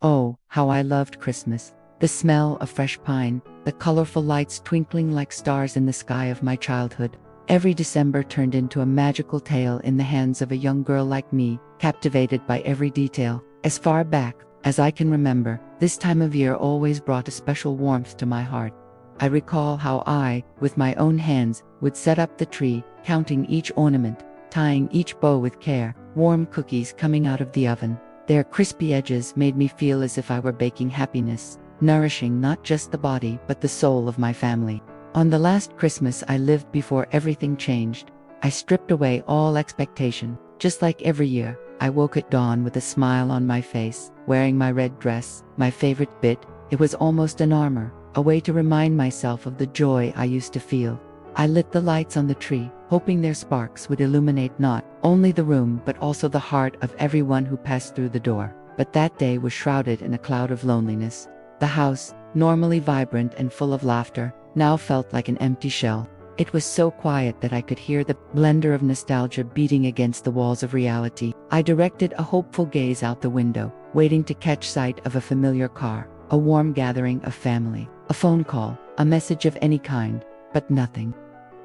Oh, how I loved Christmas. The smell of fresh pine, the colorful lights twinkling like stars in the sky of my childhood. Every December turned into a magical tale in the hands of a young girl like me, captivated by every detail. As far back as I can remember, this time of year always brought a special warmth to my heart. I recall how I, with my own hands, would set up the tree, counting each ornament, tying each bow with care, warm cookies coming out of the oven. Their crispy edges made me feel as if I were baking happiness, nourishing not just the body but the soul of my family. On the last Christmas I lived before everything changed. I stripped away all expectation. Just like every year, I woke at dawn with a smile on my face, wearing my red dress, my favorite bit. It was almost an armor, a way to remind myself of the joy I used to feel. I lit the lights on the tree, hoping their sparks would illuminate not only the room but also the heart of everyone who passed through the door. But that day was shrouded in a cloud of loneliness. The house, normally vibrant and full of laughter, now felt like an empty shell. It was so quiet that I could hear the blender of nostalgia beating against the walls of reality. I directed a hopeful gaze out the window, waiting to catch sight of a familiar car, a warm gathering of family, a phone call, a message of any kind, but nothing.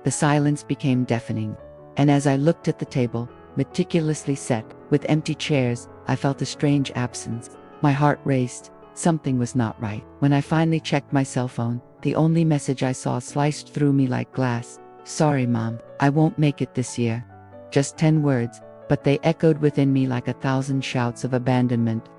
The silence became deafening, and as I looked at the table, meticulously set, with empty chairs, I felt a strange absence. My heart raced. Something was not right. When I finally checked my cell phone, the only message I saw sliced through me like glass. "Sorry, Mom, I won't make it this year." Just 10 words, but they echoed within me like 1,000 shouts of abandonment.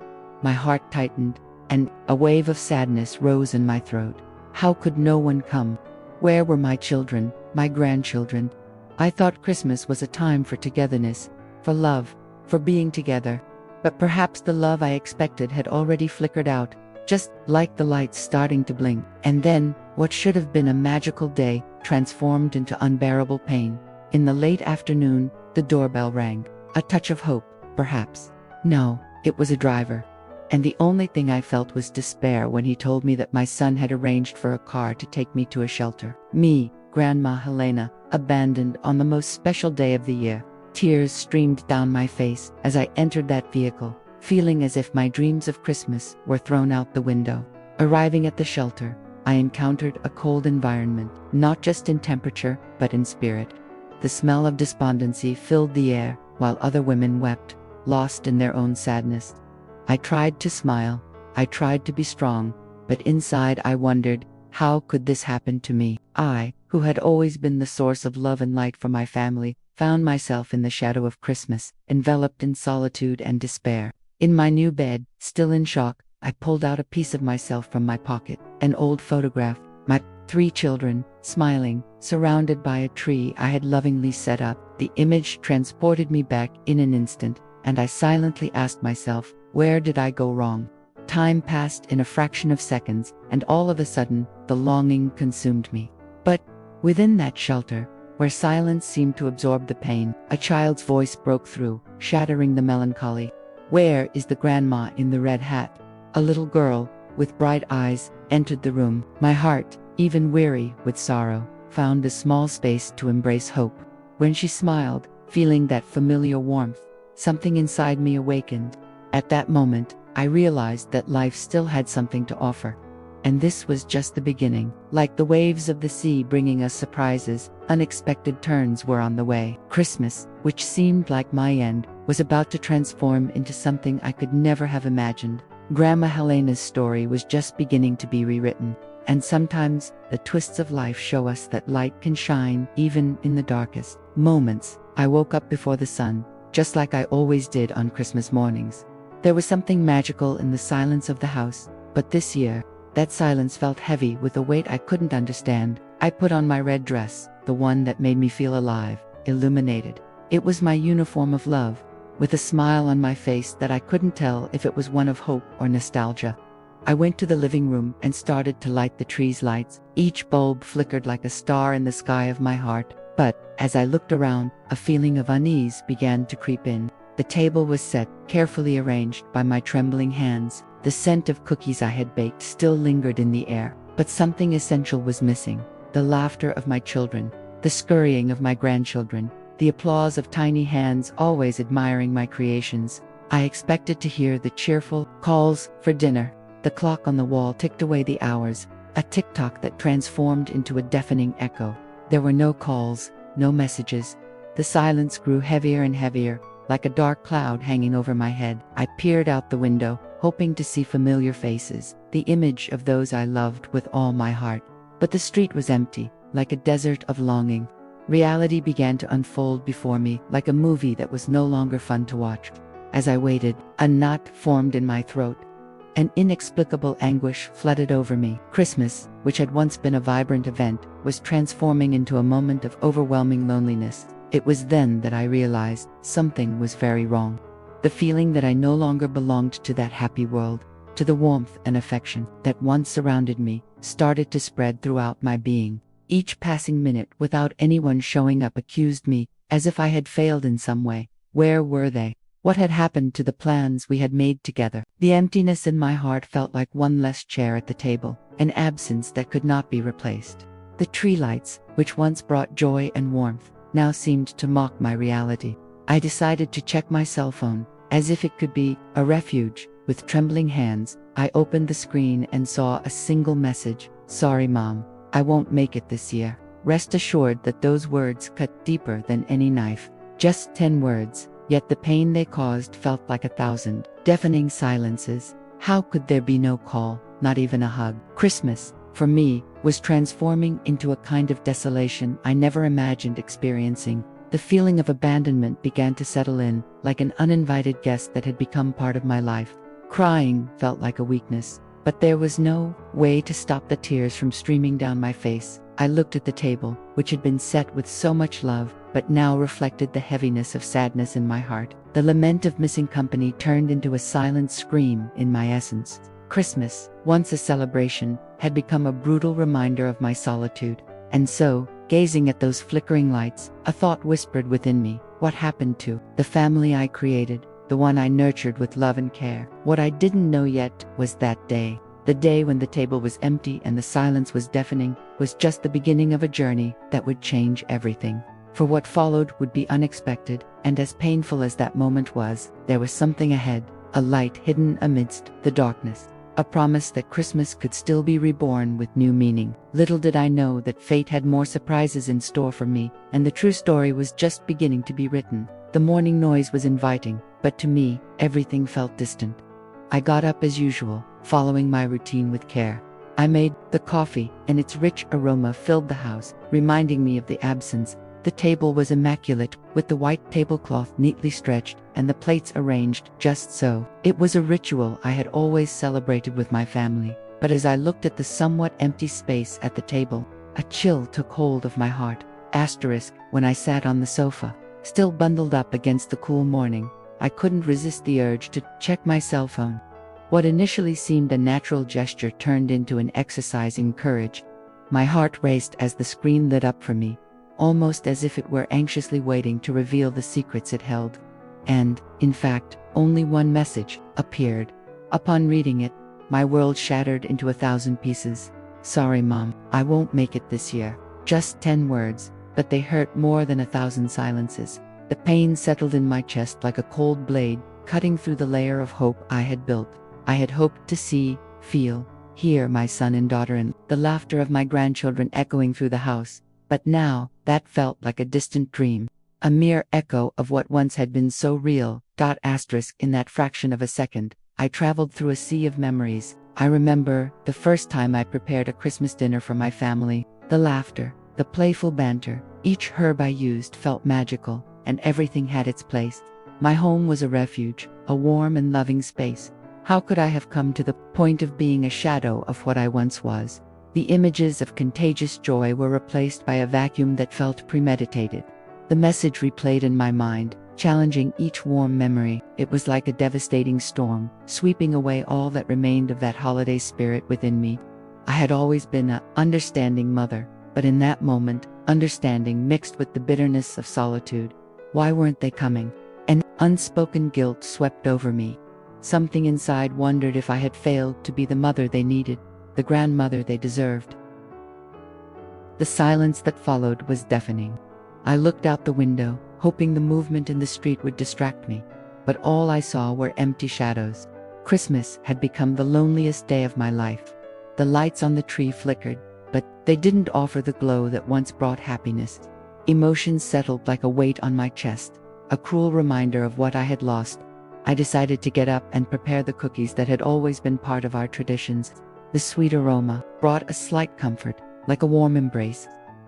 My heart tightened, and a wave of sadness rose in my throat. How could no one come? Where were my children, my grandchildren? I thought Christmas was a time for togetherness, for love, for being together. But perhaps the love I expected had already flickered out, just like the lights starting to blink. And then, what should have been a magical day, transformed into unbearable pain. In the late afternoon, the doorbell rang. A touch of hope, perhaps. No, it was a driver. And the only thing I felt was despair when he told me that my son had arranged for a car to take me to a shelter. Me, Grandma Helena, abandoned on the most special day of the year. Tears streamed down my face as I entered that vehicle, feeling as if my dreams of Christmas were thrown out the window. Arriving at the shelter, I encountered a cold environment, not just in temperature, but in spirit. The smell of despondency filled the air, while other women wept, lost in their own sadness. I tried to smile, I tried to be strong, but inside I wondered, how could this happen to me? I, who had always been the source of love and light for my family, found myself in the shadow of Christmas, enveloped in solitude and despair. In my new bed, still in shock, I pulled out a piece of myself from my pocket, an old photograph, my 3 children, smiling, surrounded by a tree I had lovingly set up. The image transported me back in an instant, and I silently asked myself, where did I go wrong? Time passed in a fraction of seconds, and all of a sudden, the longing consumed me. But within that shelter, where silence seemed to absorb the pain, a child's voice broke through, shattering the melancholy. Where is the grandma in the red hat? A little girl, with bright eyes, entered the room. My heart, even weary with sorrow, found a small space to embrace hope. When she smiled, feeling that familiar warmth, something inside me awakened. At that moment, I realized that life still had something to offer. And this was just the beginning. Like the waves of the sea bringing us surprises, unexpected turns were on the way. Christmas, which seemed like my end, was about to transform into something I could never have imagined. Grandma Helena's story was just beginning to be rewritten. And sometimes, the twists of life show us that light can shine even in the darkest moments. I woke up before the sun, just like I always did on Christmas mornings. There was something magical in the silence of the house, but this year, that silence felt heavy with a weight I couldn't understand. I put on my red dress, the one that made me feel alive, illuminated. It was my uniform of love, with a smile on my face that I couldn't tell if it was one of hope or nostalgia. I went to the living room and started to light the tree's lights. Each bulb flickered like a star in the sky of my heart. But, as I looked around, a feeling of unease began to creep in. The table was set, carefully arranged by my trembling hands. The scent of cookies I had baked still lingered in the air, but something essential was missing. The laughter of my children, the scurrying of my grandchildren, the applause of tiny hands always admiring my creations. I expected to hear the cheerful calls for dinner. The clock on the wall ticked away the hours, a tick-tock that transformed into a deafening echo. There were no calls, no messages. The silence grew heavier and heavier, like a dark cloud hanging over my head. I peered out the window, hoping to see familiar faces, the image of those I loved with all my heart. But the street was empty, like a desert of longing. Reality began to unfold before me, like a movie that was no longer fun to watch. As I waited, a knot formed in my throat. An inexplicable anguish flooded over me. Christmas, which had once been a vibrant event, was transforming into a moment of overwhelming loneliness. It was then that I realized something was very wrong. The feeling that I no longer belonged to that happy world, to the warmth and affection that once surrounded me, started to spread throughout my being. Each passing minute without anyone showing up accused me, as if I had failed in some way. Where were they? What had happened to the plans we had made together? The emptiness in my heart felt like one less chair at the table, an absence that could not be replaced. The tree lights, which once brought joy and warmth, now seemed to mock my reality. I decided to check my cell phone, as if it could be a refuge. With trembling hands, I opened the screen and saw a single message. "Sorry, Mom, I won't make it this year." Rest assured that those words cut deeper than any knife. Just 10 words. Yet the pain they caused felt like 1,000 deafening silences. How could there be no call, not even a hug? Christmas, for me, was transforming into a kind of desolation I never imagined experiencing. The feeling of abandonment began to settle in, like an uninvited guest that had become part of my life. Crying felt like a weakness, but there was no way to stop the tears from streaming down my face. I looked at the table, which had been set with so much love, but now reflected the heaviness of sadness in my heart. The lament of missing company turned into a silent scream in my essence. Christmas, once a celebration, had become a brutal reminder of my solitude. And so, gazing at those flickering lights, a thought whispered within me. What happened to the family I created, the one I nurtured with love and care? What I didn't know yet was that day. The day when the table was empty and the silence was deafening, was just the beginning of a journey that would change everything. For what followed would be unexpected, and as painful as that moment was, there was something ahead, a light hidden amidst the darkness, a promise that Christmas could still be reborn with new meaning. Little did I know that fate had more surprises in store for me, and the true story was just beginning to be written. The morning noise was inviting, but to me, everything felt distant. I got up as usual, following my routine with care. I made the coffee, and its rich aroma filled the house, reminding me of the absence. The table was immaculate, with the white tablecloth neatly stretched, and the plates arranged just so. It was a ritual I had always celebrated with my family, but as I looked at the somewhat empty space at the table, a chill took hold of my heart. When I sat on the sofa, still bundled up against the cool morning, I couldn't resist the urge to check my cell phone. What initially seemed a natural gesture turned into an exercise in courage. My heart raced as the screen lit up for me, almost as if it were anxiously waiting to reveal the secrets it held. And, in fact, only one message appeared. Upon reading it, my world shattered into 1,000 pieces. "Sorry, Mom, I won't make it this year." Just 10 words, but they hurt more than 1,000 silences. The pain settled in my chest like a cold blade, cutting through the layer of hope I had built. I had hoped to see, feel, hear my son and daughter and the laughter of my grandchildren echoing through the house. But now, that felt like a distant dream, a mere echo of what once had been so real. In that fraction of a second, I traveled through a sea of memories. I remember the first time I prepared a Christmas dinner for my family. The laughter, the playful banter, each herb I used felt magical, and everything had its place. My home was a refuge, a warm and loving space. How could I have come to the point of being a shadow of what I once was? The images of contagious joy were replaced by a vacuum that felt premeditated. The message replayed in my mind, challenging each warm memory. It was like a devastating storm, sweeping away all that remained of that holiday spirit within me. I had always been an understanding mother, but in that moment, understanding mixed with the bitterness of solitude. Why weren't they coming? An unspoken guilt swept over me. Something inside wondered if I had failed to be the mother they needed, the grandmother they deserved. The silence that followed was deafening. I looked out the window, hoping the movement in the street would distract me. but all I saw were empty shadows. Christmas had become the loneliest day of my life. The lights on the tree flickered, but they didn't offer the glow that once brought happiness. Emotions settled like a weight on my chest, a cruel reminder of what I had lost. I decided to get up and prepare the cookies that had always been part of our traditions. The sweet aroma brought a slight comfort, like a warm embrace.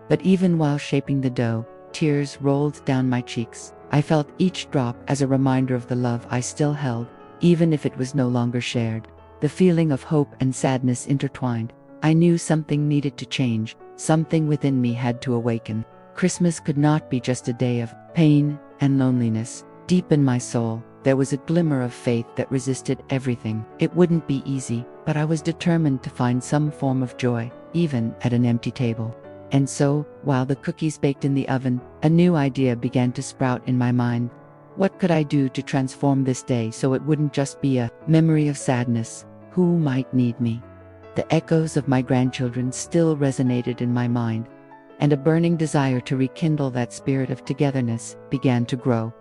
But even while shaping the dough, tears rolled down my cheeks. I felt each drop as a reminder of the love I still held, even if it was no longer shared. The feeling of hope and sadness intertwined. I knew something needed to change, something within me had to awaken. Christmas could not be just a day of pain and loneliness. Deep in my soul, there was a glimmer of faith that resisted everything. It wouldn't be easy, but I was determined to find some form of joy, even at an empty table. And so, while the cookies baked in the oven, a new idea began to sprout in my mind. What could I do to transform this day so it wouldn't just be a memory of sadness? Who might need me? The echoes of my grandchildren still resonated in my mind, and a burning desire to rekindle that spirit of togetherness began to grow.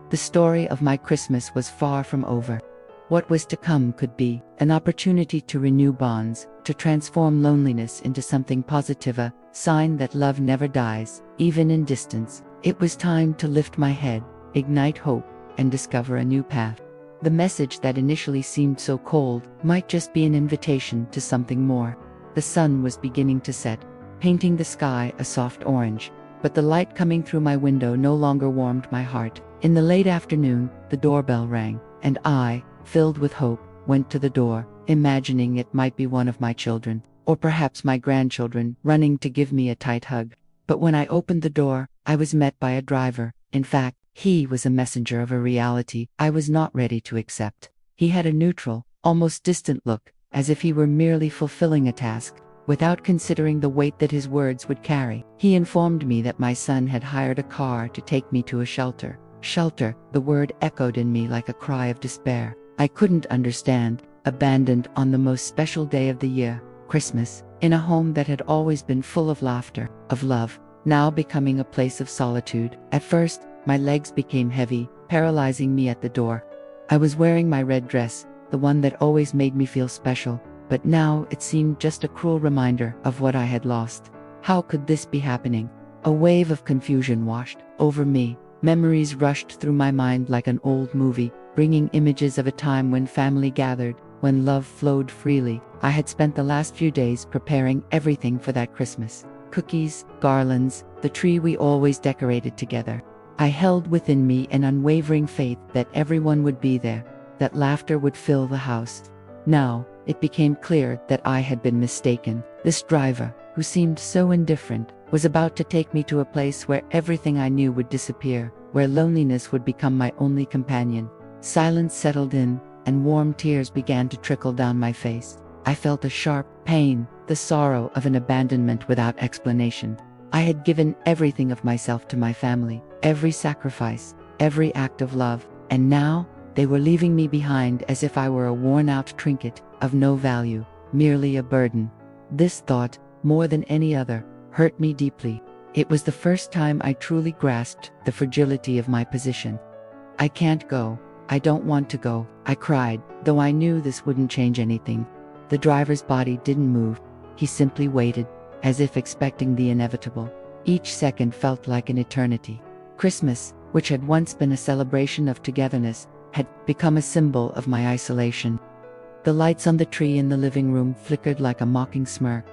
The story of my Christmas was far from over. What was to come could be an opportunity to renew bonds, to transform loneliness into something positive, a sign that love never dies, even in distance. It was time to lift my head, ignite hope, and discover a new path. The message that initially seemed so cold might just be an invitation to something more. The sun was beginning to set, painting the sky a soft orange, but the light coming through my window no longer warmed my heart. In the late afternoon, the doorbell rang, and I, filled with hope, went to the door, imagining it might be one of my children, or perhaps my grandchildren, running to give me a tight hug. But when I opened the door, I was met by a driver. In fact, he was a messenger of a reality I was not ready to accept. He had a neutral, almost distant look, as if he were merely fulfilling a task, without considering the weight that his words would carry. He informed me that my son had hired a car to take me to a shelter. Shelter, the word echoed in me like a cry of despair. I couldn't understand. Abandoned on the most special day of the year, Christmas, in a home that had always been full of laughter, of love, now becoming a place of solitude. At first, my legs became heavy, paralyzing me at the door. I was wearing my red dress, the one that always made me feel special, but now it seemed just a cruel reminder of what I had lost. How could this be happening? A wave of confusion washed over me. Memories rushed through my mind like an old movie, bringing images of a time when family gathered, when love flowed freely. I had spent the last few days preparing everything for that Christmas. Cookies, garlands, the tree we always decorated together. I held within me an unwavering faith that everyone would be there, that laughter would fill the house. Now, it became clear that I had been mistaken. This driver, who seemed so indifferent, was about to take me to a place where everything I knew would disappear, where loneliness would become my only companion. Silence settled in, and warm tears began to trickle down my face. I felt a sharp pain, the sorrow of an abandonment without explanation. I had given everything of myself to my family, every sacrifice, every act of love, and now they were leaving me behind as if I were a worn-out trinket, of no value, merely a burden. This thought, more than any other, hurt me deeply. It was the first time I truly grasped the fragility of my position. "I can't go. I don't want to go," I cried, though I knew this wouldn't change anything. The driver's body didn't move. He simply waited, as if expecting the inevitable. Each second felt like an eternity. Christmas, which had once been a celebration of togetherness, had become a symbol of my isolation. The lights on the tree in the living room flickered like a mocking smirk,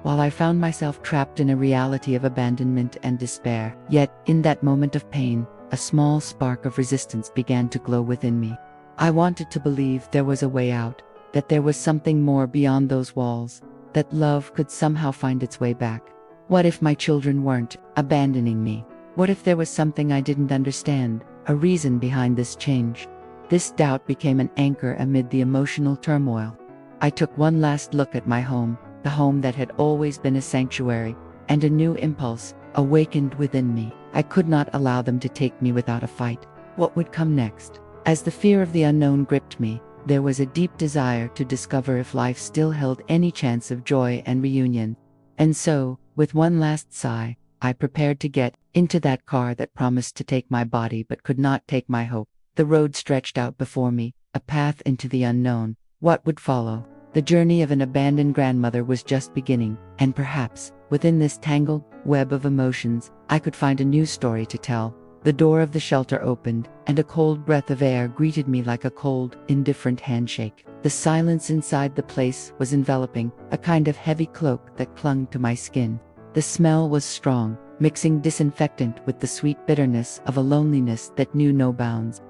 while I found myself trapped in a reality of abandonment and despair. Yet, in that moment of pain, a small spark of resistance began to glow within me. I wanted to believe there was a way out, that there was something more beyond those walls, that love could somehow find its way back. What if my children weren't abandoning me? What if there was something I didn't understand, a reason behind this change? This doubt became an anchor amid the emotional turmoil. I took one last look at my home, the home that had always been a sanctuary, and a new impulse awakened within me. I could not allow them to take me without a fight. What would come next? As the fear of the unknown gripped me, there was a deep desire to discover if life still held any chance of joy and reunion. And so, with one last sigh, I prepared to get into that car that promised to take my body but could not take my hope. The road stretched out before me, a path into the unknown. What would follow? The journey of an abandoned grandmother was just beginning, and perhaps, within this tangled web of emotions, I could find a new story to tell. The door of the shelter opened, and a cold breath of air greeted me like a cold, indifferent handshake. The silence inside the place was enveloping, a kind of heavy cloak that clung to my skin. The smell was strong, mixing disinfectant with the sweet bitterness of a loneliness that knew no bounds.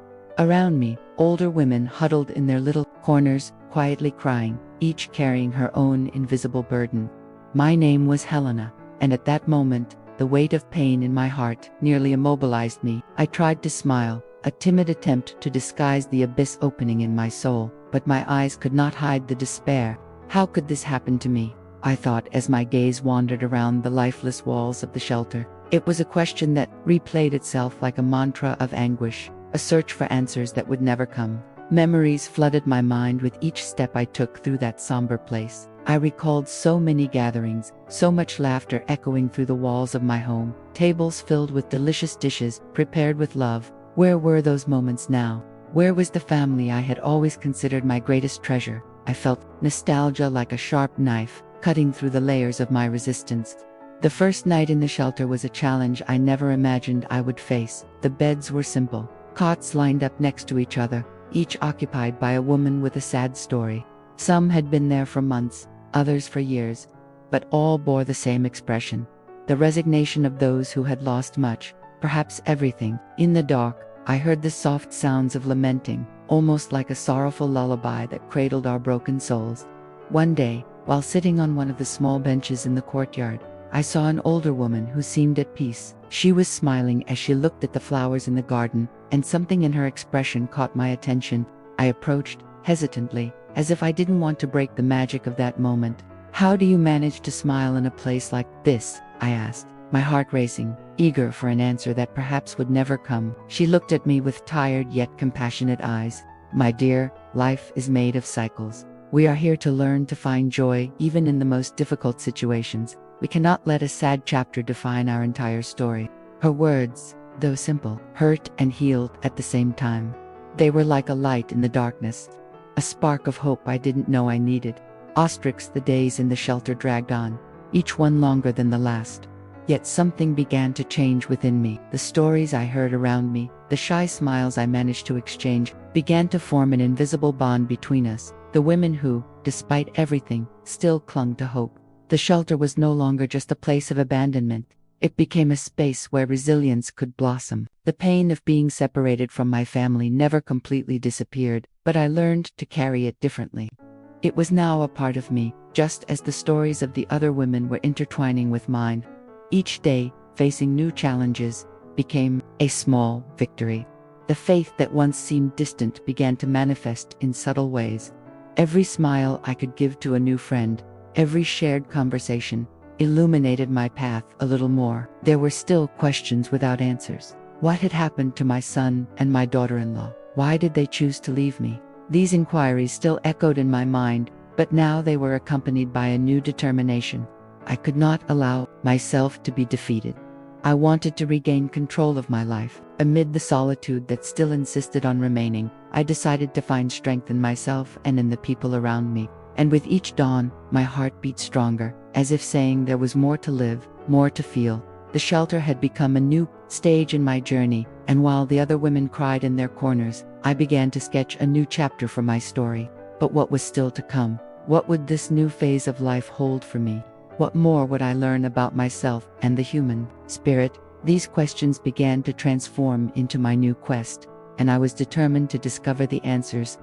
Around me, older women huddled in their little corners, quietly crying, each carrying her own invisible burden. My name was Helena, and at that moment, the weight of pain in my heart nearly immobilized me. I tried to smile, a timid attempt to disguise the abyss opening in my soul, but my eyes could not hide the despair. How could this happen to me? I thought as my gaze wandered around the lifeless walls of the shelter. It was a question that replayed itself like a mantra of anguish, a search for answers that would never come. Memories flooded my mind with each step I took through that somber place. I recalled so many gatherings, so much laughter echoing through the walls of my home, tables filled with delicious dishes, prepared with love. Where were those moments now? Where was the family I had always considered my greatest treasure? I felt nostalgia like a sharp knife, cutting through the layers of my resistance. The first night in the shelter was a challenge I never imagined I would face. The beds were simple, cots lined up next to each other, each occupied by a woman with a sad story. Some had been there for months, others for years, but all bore the same expression, the resignation of those who had lost much, perhaps everything. In the dark, I heard the soft sounds of lamenting, almost like a sorrowful lullaby that cradled our broken souls. One day, while sitting on one of the small benches in the courtyard, I saw an older woman who seemed at peace. She was smiling as she looked at the flowers in the garden, and something in her expression caught my attention. I approached, hesitantly, as if I didn't want to break the magic of that moment. "How do you manage to smile in a place like this?" I asked, my heart racing, eager for an answer that perhaps would never come. She looked at me with tired yet compassionate eyes. "My dear, life is made of cycles. We are here to learn to find joy even in the most difficult situations. We cannot let a sad chapter define our entire story." Her words, though simple, hurt and healed at the same time. They were like a light in the darkness, a spark of hope I didn't know I needed. The days in the shelter dragged on, each one longer than the last. Yet something began to change within me. The stories I heard around me, the shy smiles I managed to exchange, began to form an invisible bond between us. The women who, despite everything, still clung to hope. The shelter was no longer just a place of abandonment. It became a space where resilience could blossom. The pain of being separated from my family never completely disappeared, but I learned to carry it differently. It was now a part of me, just as the stories of the other women were intertwining with mine. Each day, facing new challenges, became a small victory. The faith that once seemed distant began to manifest in subtle ways. Every smile I could give to a new friend, every shared conversation, illuminated my path a little more. There were still questions without answers. What had happened to my son and my daughter-in-law? Why did they choose to leave me? These inquiries still echoed in my mind, but now they were accompanied by a new determination. I could not allow myself to be defeated. I wanted to regain control of my life. Amid the solitude that still insisted on remaining, I decided to find strength in myself and in the people around me. And with each dawn, my heart beat stronger, as if saying there was more to live, more to feel. The shelter had become a new stage in my journey, and while the other women cried in their corners, I began to sketch a new chapter for my story. But what was still to come? What would this new phase of life hold for me? What more would I learn about myself and the human spirit? These questions began to transform into my new quest, and I was determined to discover the answers.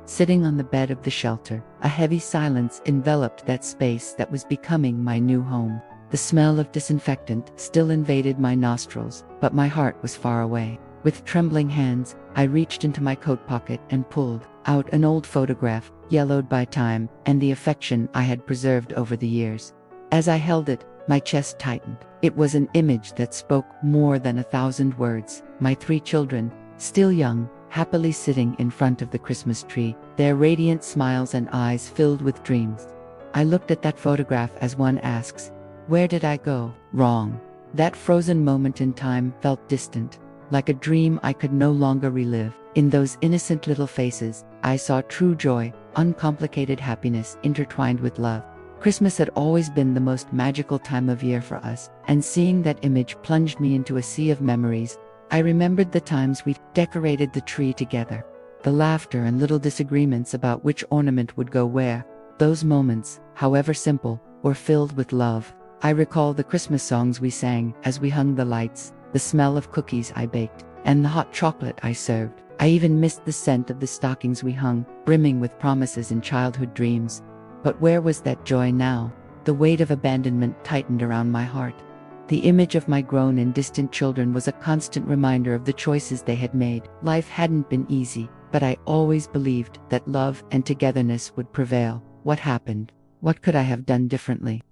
Sitting on the bed of the shelter, a heavy silence enveloped that space that was becoming my new home. The smell of disinfectant still invaded my nostrils, but my heart was far away. With trembling hands, I reached into my coat pocket and pulled out an old photograph, yellowed by time and the affection I had preserved over the years. As I held it, my chest tightened. It was an image that spoke more than 1,000 words. My 3 children, still young, happily sitting in front of the Christmas tree, their radiant smiles and eyes filled with dreams. I looked at that photograph as one asks, where did I go wrong? That frozen moment in time felt distant. like a dream I could no longer relive. In those innocent little faces, I saw true joy, uncomplicated happiness intertwined with love. Christmas had always been the most magical time of year for us, and seeing that image plunged me into a sea of memories. I remembered the times we decorated the tree together, the laughter and little disagreements about which ornament would go where. Those moments, however simple, were filled with love. I recall the Christmas songs we sang as we hung the lights, the smell of cookies I baked, and the hot chocolate I served. I even missed the scent of the stockings we hung, brimming with promises and childhood dreams. But where was that joy now? The weight of abandonment tightened around my heart. The image of my grown and distant children was a constant reminder of the choices they had made. Life hadn't been easy, but I always believed that love and togetherness would prevail. What happened? What could I have done differently?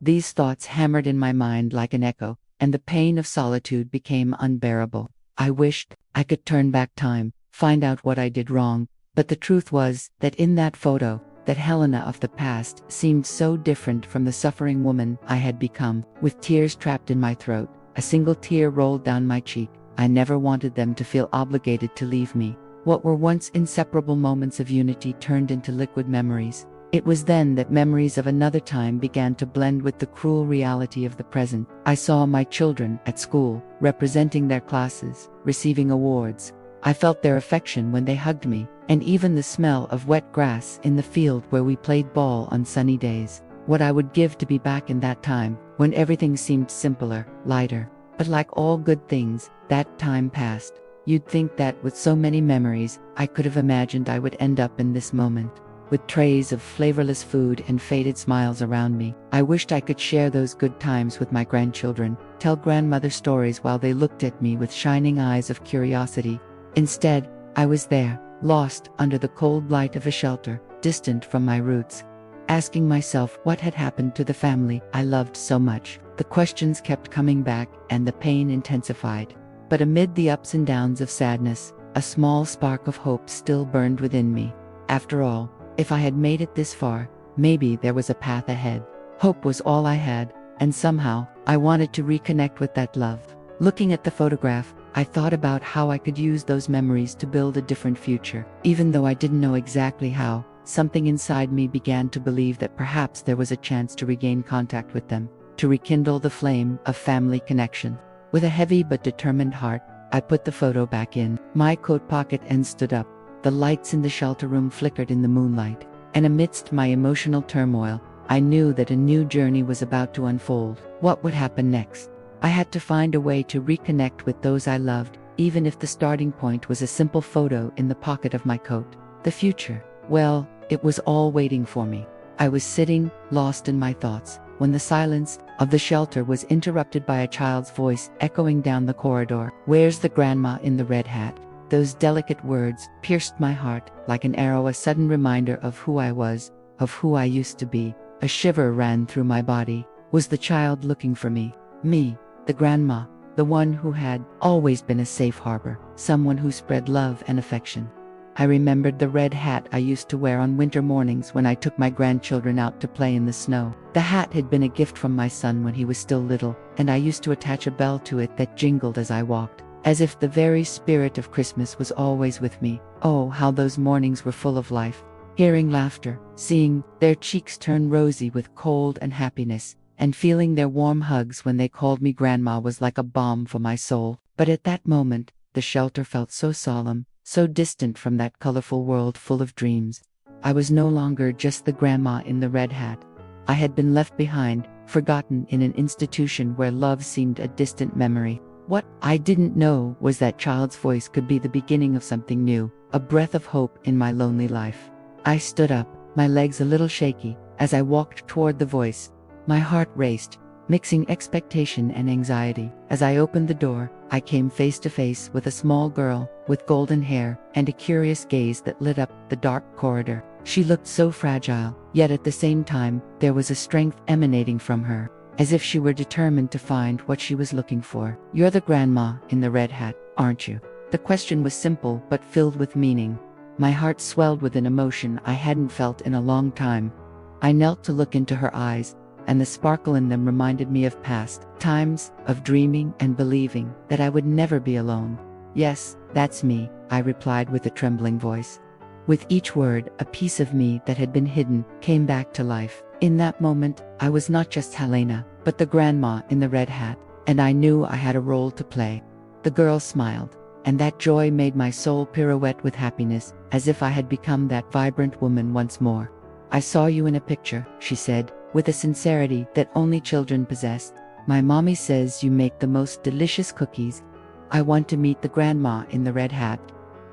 These thoughts hammered in my mind like an echo, and the pain of solitude became unbearable. I wished I could turn back time, find out what I did wrong, but the truth was that in that photo, that Helena of the past seemed so different from the suffering woman I had become. With tears trapped in my throat, a single tear rolled down my cheek. I never wanted them to feel obligated to leave me. What were once inseparable moments of unity turned into liquid memories. It was then that memories of another time began to blend with the cruel reality of the present. I saw my children at school, representing their classes, receiving awards. I felt their affection when they hugged me, and even the smell of wet grass in the field where we played ball on sunny days. What I would give to be back in that time, when everything seemed simpler, lighter. But like all good things, that time passed. You'd think that with so many memories, I could have imagined I would end up in this moment, with trays of flavorless food and faded smiles around me. I wished I could share those good times with my grandchildren, tell grandmother stories while they looked at me with shining eyes of curiosity. Instead, I was there, lost under the cold light of a shelter, distant from my roots, asking myself what had happened to the family I loved so much. The questions kept coming back, and the pain intensified. But amid the ups and downs of sadness, a small spark of hope still burned within me. After all, if I had made it this far, maybe there was a path ahead. Hope was all I had, and somehow, I wanted to reconnect with that love. Looking at the photograph, I thought about how I could use those memories to build a different future. Even though I didn't know exactly how, something inside me began to believe that perhaps there was a chance to regain contact with them, to rekindle the flame of family connection. With a heavy but determined heart, I put the photo back in my coat pocket and stood up. The lights in the shelter room flickered in the moonlight, and amidst my emotional turmoil, I knew that a new journey was about to unfold. What would happen next? I had to find a way to reconnect with those I loved, even if the starting point was a simple photo in the pocket of my coat. The future, well, it was all waiting for me. I was sitting, lost in my thoughts, when the silence of the shelter was interrupted by a child's voice echoing down the corridor. "Where's the grandma in the red hat?" Those delicate words pierced my heart like an arrow, a sudden reminder of who I was, of who I used to be. A shiver ran through my body. Was the child looking for me? Me, the grandma, the one who had always been a safe harbor, someone who spread love and affection. I remembered the red hat I used to wear on winter mornings when I took my grandchildren out to play in the snow. The hat had been a gift from my son when he was still little, and I used to attach a bell to it that jingled as I walked, as if the very spirit of Christmas was always with me. Oh, how those mornings were full of life. Hearing laughter, seeing their cheeks turn rosy with cold and happiness, and feeling their warm hugs when they called me grandma was like a balm for my soul. But at that moment, the shelter felt so solemn, so distant from that colorful world full of dreams. I was no longer just the grandma in the red hat. I had been left behind, forgotten in an institution where love seemed a distant memory. What I didn't know was that child's voice could be the beginning of something new, a breath of hope in my lonely life. I stood up, my legs a little shaky, as I walked toward the voice. My heart raced, mixing expectation and anxiety. As I opened the door, I came face to face with a small girl with golden hair and a curious gaze that lit up the dark corridor. She looked so fragile, yet at the same time, there was a strength emanating from her, as if she were determined to find what she was looking for. "You're the grandma in the red hat, aren't you?" The question was simple but filled with meaning. My heart swelled with an emotion I hadn't felt in a long time. I knelt to look into her eyes, and the sparkle in them reminded me of past times, of dreaming and believing that I would never be alone. "Yes, that's me," I replied with a trembling voice. With each word, a piece of me that had been hidden came back to life. In that moment, I was not just Helena, but the grandma in the red hat, and I knew I had a role to play. The girl smiled, and that joy made my soul pirouette with happiness, as if I had become that vibrant woman once more. "I saw you in a picture," she said, with a sincerity that only children possess. "My mommy says you make the most delicious cookies. I want to meet the grandma in the red hat."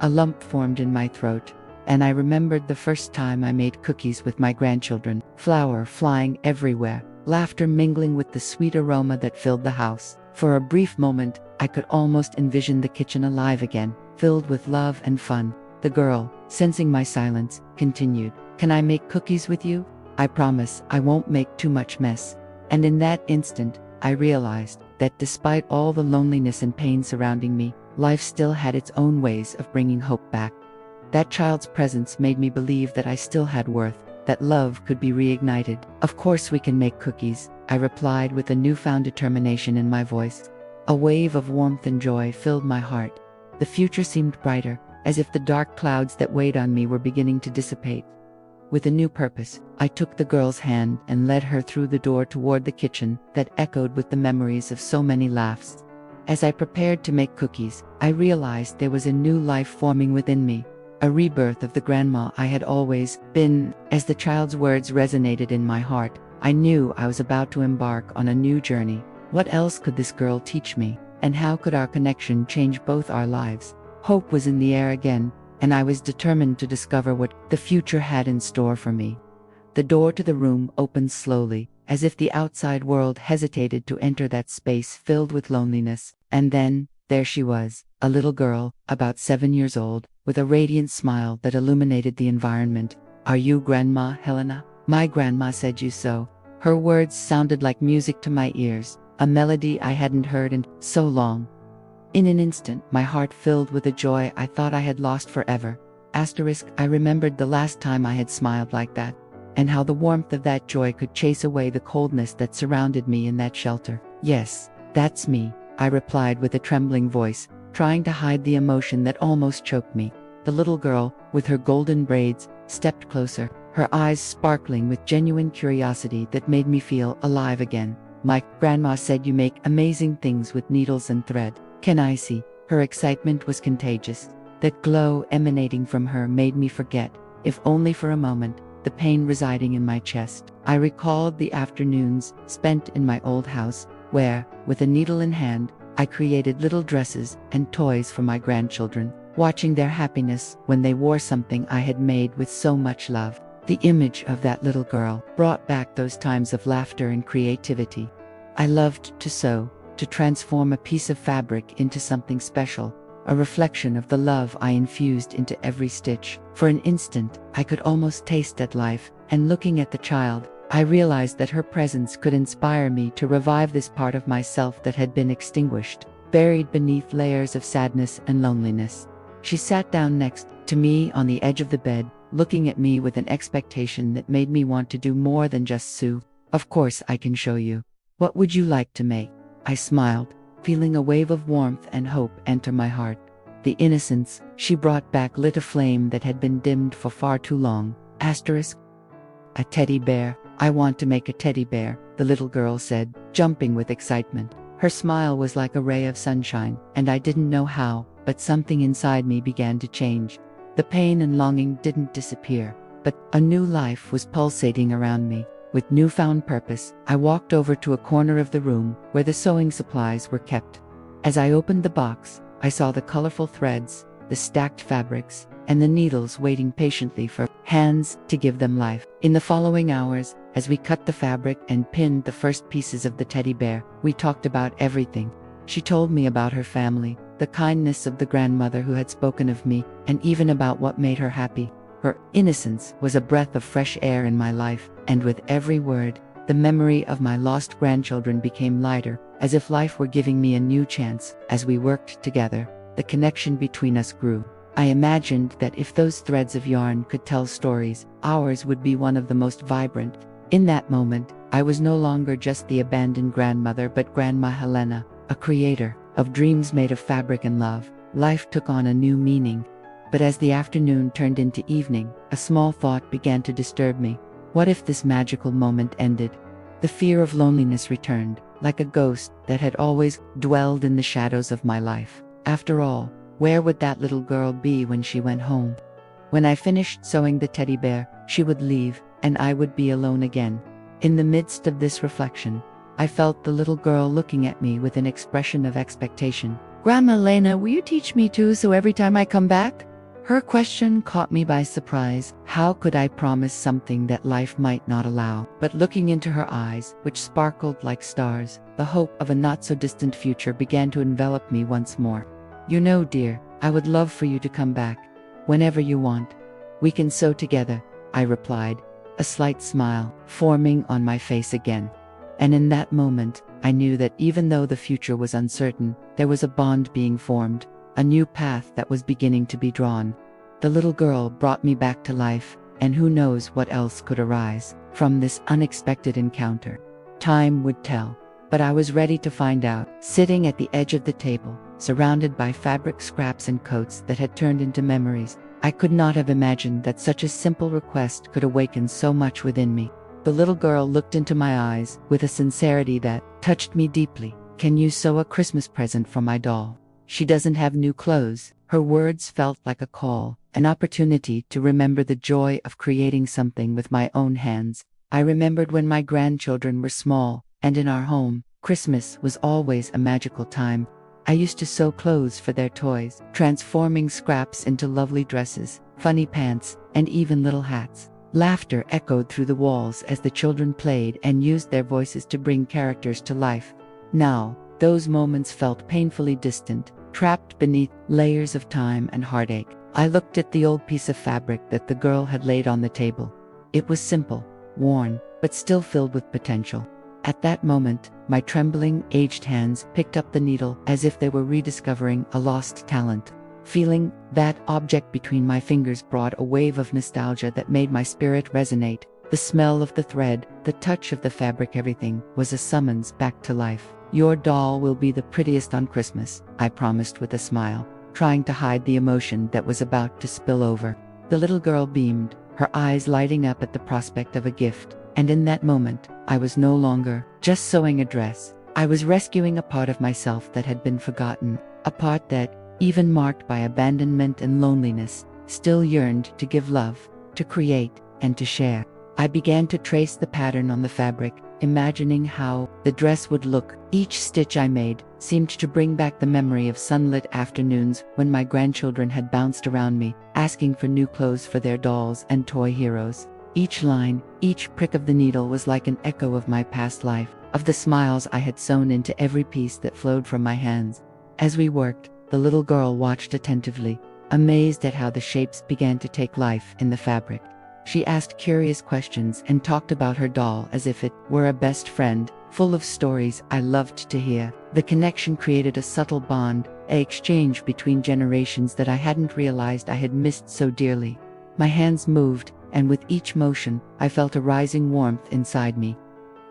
A lump formed in my throat, and I remembered the first time I made cookies with my grandchildren, flour flying everywhere, laughter mingling with the sweet aroma that filled the house. For a brief moment, I could almost envision the kitchen alive again, filled with love and fun. The girl, sensing my silence, continued, "Can I make cookies with you? I promise I won't make too much mess." And in that instant, I realized that despite all the loneliness and pain surrounding me, life still had its own ways of bringing hope back. That child's presence made me believe that I still had worth, that love could be reignited. "Of course we can make cookies," I replied with a newfound determination in my voice. A wave of warmth and joy filled my heart. The future seemed brighter, as if the dark clouds that weighed on me were beginning to dissipate. With a new purpose, I took the girl's hand and led her through the door toward the kitchen that echoed with the memories of so many laughs. As I prepared to make cookies, I realized there was a new life forming within me, a rebirth of the grandma I had always been. As the child's words resonated in my heart, I knew I was about to embark on a new journey. What else could this girl teach me, and how could our connection change both our lives? Hope was in the air again, and I was determined to discover what the future had in store for me. The door to the room opened slowly, as if the outside world hesitated to enter that space filled with loneliness, and then, there she was, a little girl, about 7 years old, with a radiant smile that illuminated the environment. "Are you Grandma Helena? My grandma said you so." Her words sounded like music to my ears, a melody I hadn't heard in so long. In an instant, my heart filled with a joy I thought I had lost forever. I remembered the last time I had smiled like that, and how the warmth of that joy could chase away the coldness that surrounded me in that shelter. "Yes, that's me," I replied with a trembling voice, trying to hide the emotion that almost choked me. The little girl, with her golden braids, stepped closer, her eyes sparkling with genuine curiosity that made me feel alive again. "My grandma said you make amazing things with needles and thread. Can I see?" Her excitement was contagious. The glow emanating from her made me forget, if only for a moment, the pain residing in my chest. I recalled the afternoons spent in my old house, where, with a needle in hand, I created little dresses and toys for my grandchildren, watching their happiness when they wore something I had made with so much love. The image of that little girl brought back those times of laughter and creativity. I loved to sew, to transform a piece of fabric into something special, a reflection of the love I infused into every stitch. For an instant, I could almost taste that life, and looking at the child, I realized that her presence could inspire me to revive this part of myself that had been extinguished, buried beneath layers of sadness and loneliness. She sat down next to me on the edge of the bed, looking at me with an expectation that made me want to do more than just sew. "Of course I can show you. What would you like to make?" I smiled, feeling a wave of warmth and hope enter my heart. The innocence she brought back lit a flame that had been dimmed for far too long. "A teddy bear. I want to make a teddy bear," the little girl said, jumping with excitement. Her smile was like a ray of sunshine, and I didn't know how, but something inside me began to change. The pain and longing didn't disappear, but a new life was pulsating around me. With newfound purpose, I walked over to a corner of the room where the sewing supplies were kept. As I opened the box, I saw the colorful threads, the stacked fabrics, and the needles waiting patiently for hands to give them life. In the following hours, as we cut the fabric and pinned the first pieces of the teddy bear, we talked about everything. She told me about her family, the kindness of the grandmother who had spoken of me, and even about what made her happy. Her innocence was a breath of fresh air in my life, and with every word, the memory of my lost grandchildren became lighter, as if life were giving me a new chance. As we worked together, the connection between us grew. I imagined that if those threads of yarn could tell stories, ours would be one of the most vibrant. In that moment, I was no longer just the abandoned grandmother but Grandma Helena, a creator of dreams made of fabric and love. Life took on a new meaning. But as the afternoon turned into evening, a small thought began to disturb me. What if this magical moment ended? The fear of loneliness returned, like a ghost that had always dwelled in the shadows of my life. After all, where would that little girl be when she went home? When I finished sewing the teddy bear, she would leave, and I would be alone again. In the midst of this reflection, I felt the little girl looking at me with an expression of expectation. "Grandma Helena, will you teach me too, so every time I come back?" Her question caught me by surprise. How could I promise something that life might not allow? But looking into her eyes, which sparkled like stars, the hope of a not-so-distant future began to envelop me once more. "You know, dear, I would love for you to come back. Whenever you want. We can sew together," I replied, a slight smile forming on my face again. And in that moment, I knew that even though the future was uncertain, there was a bond being formed, a new path that was beginning to be drawn. The little girl brought me back to life, and who knows what else could arise from this unexpected encounter. Time would tell, but I was ready to find out. Sitting at the edge of the table, surrounded by fabric scraps and coats that had turned into memories, I could not have imagined that such a simple request could awaken so much within me. The little girl looked into my eyes with a sincerity that touched me deeply. "Can you sew a Christmas present for my doll? She doesn't have new clothes." Her words felt like a call, an opportunity to remember the joy of creating something with my own hands. I remembered when my grandchildren were small, and in our home, Christmas was always a magical time. I used to sew clothes for their toys, transforming scraps into lovely dresses, funny pants, and even little hats. Laughter echoed through the walls as the children played and used their voices to bring characters to life. Now, those moments felt painfully distant, trapped beneath layers of time and heartache. I looked at the old piece of fabric that the girl had laid on the table. It was simple, worn, but still filled with potential. At that moment, my trembling, aged hands picked up the needle as if they were rediscovering a lost talent. Feeling that object between my fingers brought a wave of nostalgia that made my spirit resonate. The smell of the thread, the touch of the fabric, everything was a summons back to life. "Your doll will be the prettiest on Christmas," I promised with a smile, trying to hide the emotion that was about to spill over. The little girl beamed, her eyes lighting up at the prospect of a gift. And in that moment, I was no longer just sewing a dress. I was rescuing a part of myself that had been forgotten, a part that, even marked by abandonment and loneliness, still yearned to give love, to create, and to share. I began to trace the pattern on the fabric, imagining how the dress would look. Each stitch I made seemed to bring back the memory of sunlit afternoons when my grandchildren had bounced around me, asking for new clothes for their dolls and toy heroes. Each line, each prick of the needle was like an echo of my past life, of the smiles I had sewn into every piece that flowed from my hands. As we worked, the little girl watched attentively, amazed at how the shapes began to take life in the fabric. She asked curious questions and talked about her doll as if it were a best friend, full of stories I loved to hear. The connection created a subtle bond, an exchange between generations that I hadn't realized I had missed so dearly. My hands moved, and with each motion, I felt a rising warmth inside me.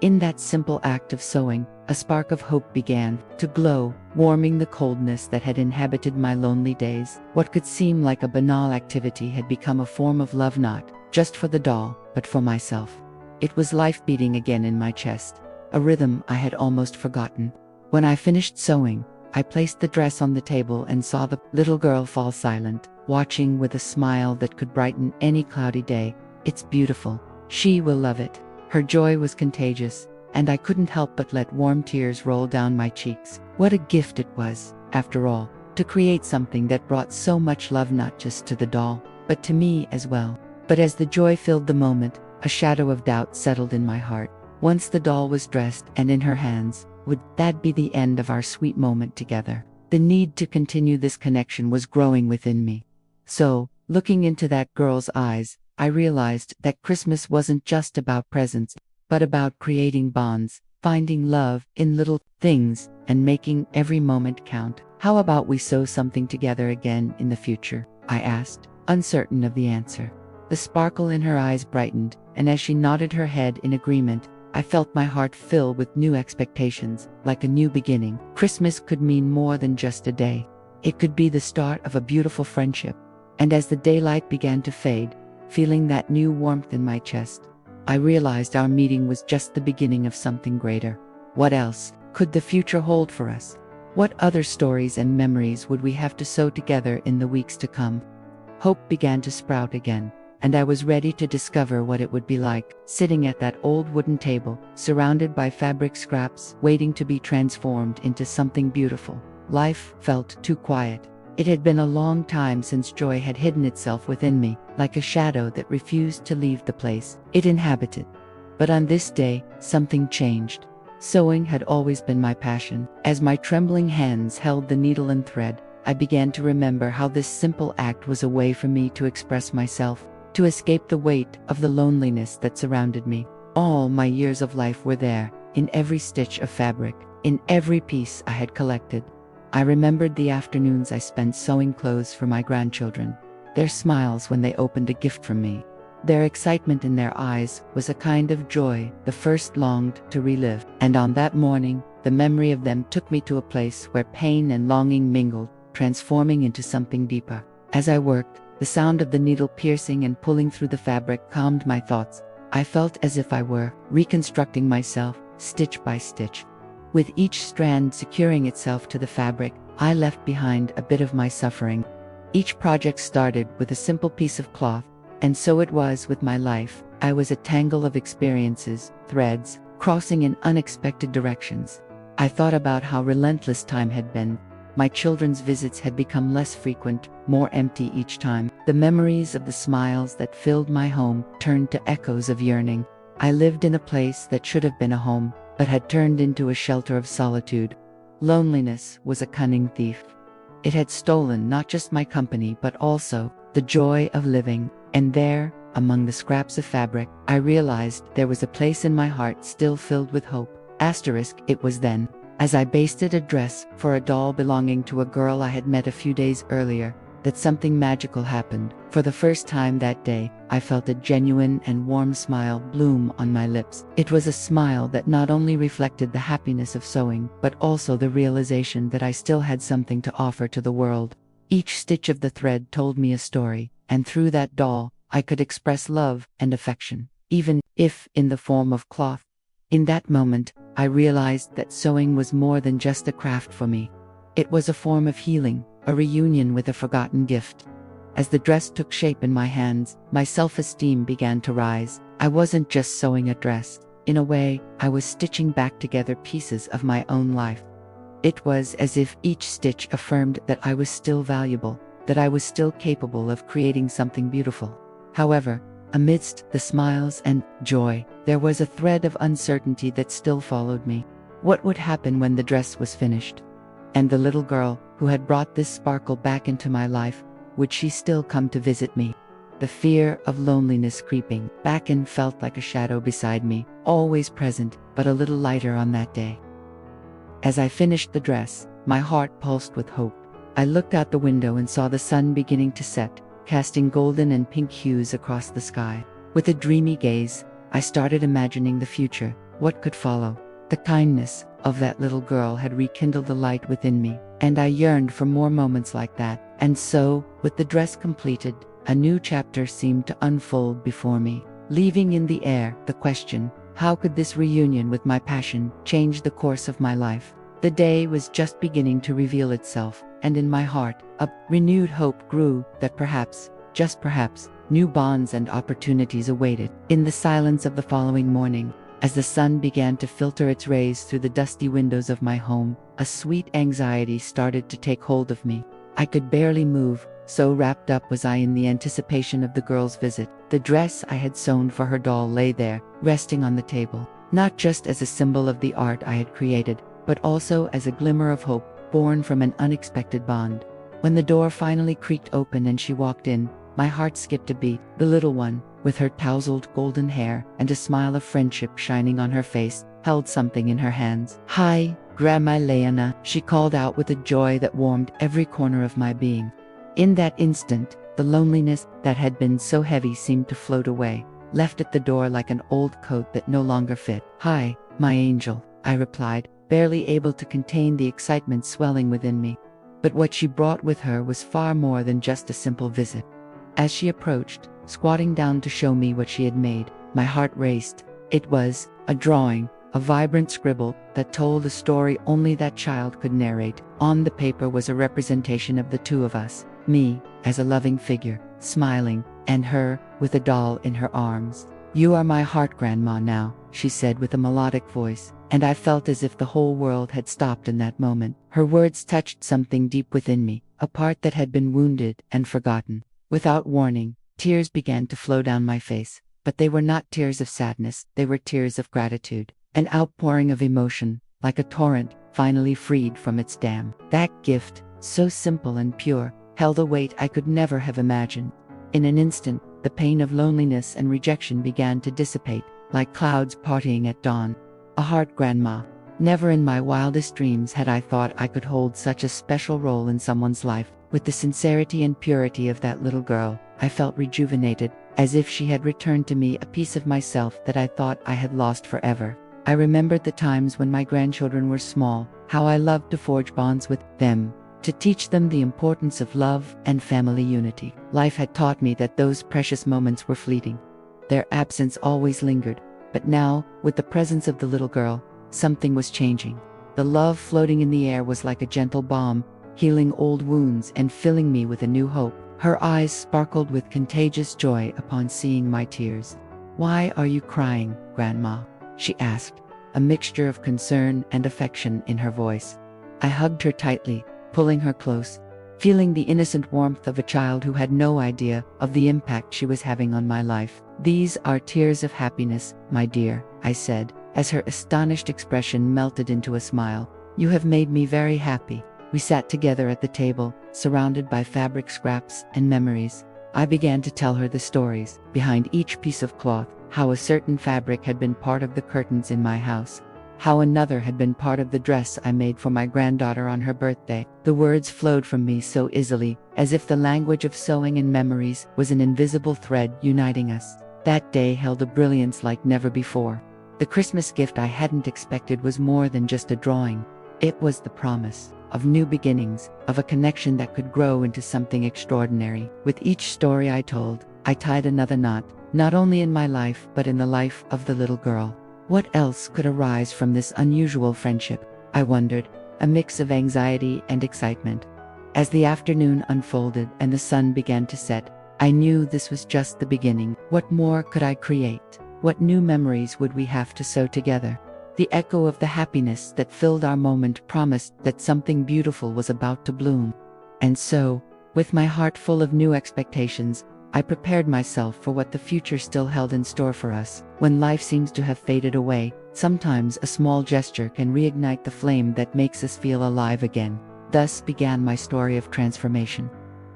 In that simple act of sewing, a spark of hope began to glow, warming the coldness that had inhabited my lonely days. What could seem like a banal activity had become a form of love, not just for the doll, but for myself. It was life beating again in my chest, a rhythm I had almost forgotten. When I finished sewing, I placed the dress on the table and saw the little girl fall silent, watching with a smile that could brighten any cloudy day. "It's beautiful. She will love it." Her joy was contagious, and I couldn't help but let warm tears roll down my cheeks. What a gift it was, after all, to create something that brought so much love not just to the doll, but to me as well. But as the joy filled the moment, a shadow of doubt settled in my heart. Once the doll was dressed and in her hands, would that be the end of our sweet moment together? The need to continue this connection was growing within me. So, looking into that girl's eyes, I realized that Christmas wasn't just about presents, but about creating bonds, finding love in little things, and making every moment count. "How about we sew something together again in the future?" I asked, uncertain of the answer. The sparkle in her eyes brightened, and as she nodded her head in agreement, I felt my heart fill with new expectations, like a new beginning. Christmas could mean more than just a day. It could be the start of a beautiful friendship. And as the daylight began to fade, feeling that new warmth in my chest, I realized our meeting was just the beginning of something greater. What else could the future hold for us? What other stories and memories would we have to sew together in the weeks to come? Hope began to sprout again, and I was ready to discover what it would be like, sitting at that old wooden table, surrounded by fabric scraps, waiting to be transformed into something beautiful. Life felt too quiet. It had been a long time since joy had hidden itself within me, like a shadow that refused to leave the place it inhabited. But on this day, something changed. Sewing had always been my passion. As my trembling hands held the needle and thread, I began to remember how this simple act was a way for me to express myself, to escape the weight of the loneliness that surrounded me. All my years of life were there, in every stitch of fabric, in every piece I had collected. I remembered the afternoons I spent sewing clothes for my grandchildren, their smiles when they opened a gift from me. Their excitement in their eyes was a kind of joy the first longed to relive. And on that morning, the memory of them took me to a place where pain and longing mingled, transforming into something deeper. As I worked, the sound of the needle piercing and pulling through the fabric calmed my thoughts. I felt as if I were reconstructing myself, stitch by stitch. With each strand securing itself to the fabric, I left behind a bit of my suffering. Each project started with a simple piece of cloth, and so it was with my life. I was a tangle of experiences, threads, crossing in unexpected directions. I thought about how relentless time had been. My children's visits had become less frequent, more empty each time. The memories of the smiles that filled my home turned to echoes of yearning. I lived in a place that should have been a home, but had turned into a shelter of solitude. Loneliness was a cunning thief. It had stolen not just my company but also the joy of living. And there, among the scraps of fabric, I realized there was a place in my heart still filled with hope. It was then, as I basted a dress for a doll belonging to a girl I had met a few days earlier, that something magical happened. For the first time that day, I felt a genuine and warm smile bloom on my lips. It was a smile that not only reflected the happiness of sewing, but also the realization that I still had something to offer to the world. Each stitch of the thread told me a story, and through that doll, I could express love and affection, even if in the form of cloth. In that moment, I realized that sewing was more than just a craft for me. It was a form of healing, a reunion with a forgotten gift. As the dress took shape in my hands, my self-esteem began to rise. I wasn't just sewing a dress. In a way, I was stitching back together pieces of my own life. It was as if each stitch affirmed that I was still valuable, that I was still capable of creating something beautiful. However, amidst the smiles and joy, there was a thread of uncertainty that still followed me. What would happen when the dress was finished? And the little girl, who had brought this sparkle back into my life, would she still come to visit me? The fear of loneliness creeping back in felt like a shadow beside me, always present, but a little lighter on that day. As I finished the dress, my heart pulsed with hope. I looked out the window and saw the sun beginning to set, casting golden and pink hues across the sky. With a dreamy gaze, I started imagining the future, what could follow. The kindness of that little girl had rekindled the light within me, and I yearned for more moments like that. And so, with the dress completed, a new chapter seemed to unfold before me, leaving in the air the question, how could this reunion with my passion change the course of my life? The day was just beginning to reveal itself, and in my heart, a renewed hope grew that perhaps, just perhaps, new bonds and opportunities awaited. In the silence of the following morning, as the sun began to filter its rays through the dusty windows of my home, a sweet anxiety started to take hold of me. I could barely move, so wrapped up was I in the anticipation of the girl's visit. The dress I had sewn for her doll lay there, resting on the table, not just as a symbol of the art I had created, but also as a glimmer of hope, born from an unexpected bond. When the door finally creaked open and she walked in, my heart skipped a beat. The little one, with her tousled golden hair and a smile of friendship shining on her face, held something in her hands. "Hi, Grandma Helena," she called out with a joy that warmed every corner of my being. In that instant, The loneliness that had been so heavy seemed to float away, left at the door like an old coat that no longer fit. "Hi, my angel," I replied, barely able to contain the excitement swelling within me. But what she brought with her was far more than just a simple visit. As she approached, squatting down to show me what she had made, my heart raced. It was a drawing, a vibrant scribble that told a story only that child could narrate. On the paper was a representation of the two of us, me, as a loving figure, smiling, and her, with a doll in her arms. "You are my heart, Grandma, now," she said with a melodic voice, and I felt as if the whole world had stopped in that moment. Her words touched something deep within me, a part that had been wounded and forgotten. Without warning, tears began to flow down my face, but they were not tears of sadness, they were tears of gratitude, an outpouring of emotion, like a torrent finally freed from its dam. That gift, so simple and pure, held a weight I could never have imagined. In an instant, the pain of loneliness and rejection began to dissipate, like clouds partying at dawn. A heart, Grandma. Never in my wildest dreams had I thought I could hold such a special role in someone's life. With the sincerity and purity of that little girl, I felt rejuvenated, as if she had returned to me a piece of myself that I thought I had lost forever. I remembered the times when my grandchildren were small, how I loved to forge bonds with them, to teach them the importance of love and family unity. Life had taught me that those precious moments were fleeting. Their absence always lingered, but now, with the presence of the little girl, something was changing. The love floating in the air was like a gentle balm, healing old wounds and filling me with a new hope. Her eyes sparkled with contagious joy upon seeing my tears. "Why are you crying, Grandma?" she asked, a mixture of concern and affection in her voice. I hugged her tightly, pulling her close, feeling the innocent warmth of a child who had no idea of the impact she was having on my life. "These are tears of happiness, my dear," I said, as her astonished expression melted into a smile. "You have made me very happy." We sat together at the table, surrounded by fabric scraps and memories. I began to tell her the stories behind each piece of cloth, how a certain fabric had been part of the curtains in my house, how another had been part of the dress I made for my granddaughter on her birthday. The words flowed from me so easily, as if the language of sewing and memories was an invisible thread uniting us. That day held a brilliance like never before. The Christmas gift I hadn't expected was more than just a drawing. It was the promise of new beginnings, of a connection that could grow into something extraordinary. With each story I told, I tied another knot, not only in my life but in the life of the little girl. What else could arise from this unusual friendship? I wondered, a mix of anxiety and excitement. As the afternoon unfolded and the sun began to set, I knew this was just the beginning. What more could I create? What new memories would we have to sew together? The echo of the happiness that filled our moment promised that something beautiful was about to bloom. And so, with my heart full of new expectations, I prepared myself for what the future still held in store for us. When life seems to have faded away, sometimes a small gesture can reignite the flame that makes us feel alive again. Thus began my story of transformation.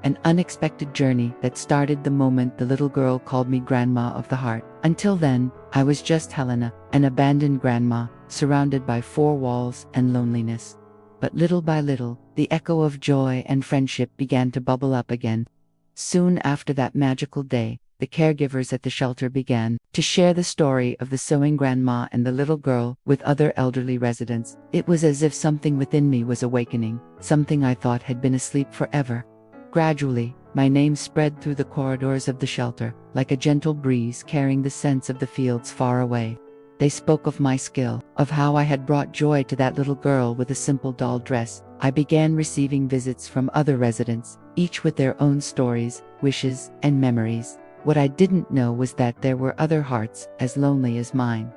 An unexpected journey that started the moment the little girl called me Grandma of the Heart. Until then, I was just Helena, an abandoned grandma, surrounded by four walls and loneliness. But little by little, the echo of joy and friendship began to bubble up again. Soon after that magical day, the caregivers at the shelter began to share the story of the sewing grandma and the little girl with other elderly residents. It was as if something within me was awakening, something I thought had been asleep forever. Gradually, my name spread through the corridors of the shelter, like a gentle breeze carrying the scents of the fields far away. They spoke of my skill, of how I had brought joy to that little girl with a simple doll dress. I began receiving visits from other residents, each with their own stories, wishes, and memories. What I didn't know was that there were other hearts as lonely as mine.